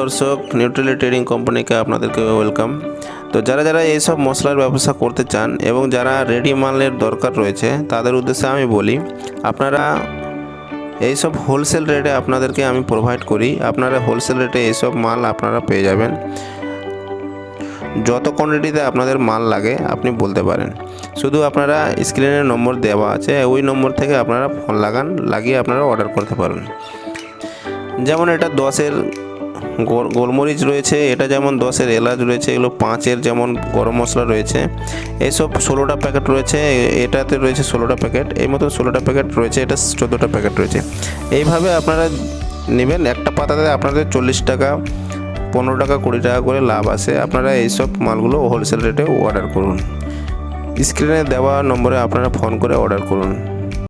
দর্শক, neutrally trading কোম্পানিকে আপনাদেরকে ওয়েলকাম। তো যারা এইসব মশলার ব্যবসা করতে চান এবং যারা রেডি মালের দরকার রয়েছে তাদের উদ্দেশ্যে আমি বলি, আপনারা এইসব হোলসেল রেটে আপনাদেরকে আমি প্রোভাইড করি। আপনারা হোলসেল রেটে এইসব মাল আপনারা পেয়ে যাবেন। যত কোয়ান্টিটিতে আপনাদের মাল লাগে আপনি বলতে পারেন, শুধু আপনারা স্ক্রিনে নম্বর দেওয়া আছে, ওই নম্বর থেকে আপনারা ফোন লাগিয়ে আপনারা অর্ডার করতে পারেন। যেমন এটা 10-এর গোলমরিচ রয়েছে, এটা যেমন 10-এর এলাচ রয়েছে, এগুলো 5-এর যেমন গরম মশলা রয়েছে, এইসব 16টা প্যাকেট রয়েছে, এটাতে রয়েছে 16টা প্যাকেট, এই মতন 16টা প্যাকেট রয়েছে, এটা 14টা প্যাকেট রয়েছে। এইভাবে আপনারা নেবেন, একটা পাতাতে আপনাদের 40 টাকা, 15 টাকা, 20 টাকা করে লাভ আসে। আপনারা এইসব মালগুলো হোলসেল রেটে অর্ডার করুন। স্ক্রিনে দেওয়া নম্বরে আপনারা ফোন করে অর্ডার করুন।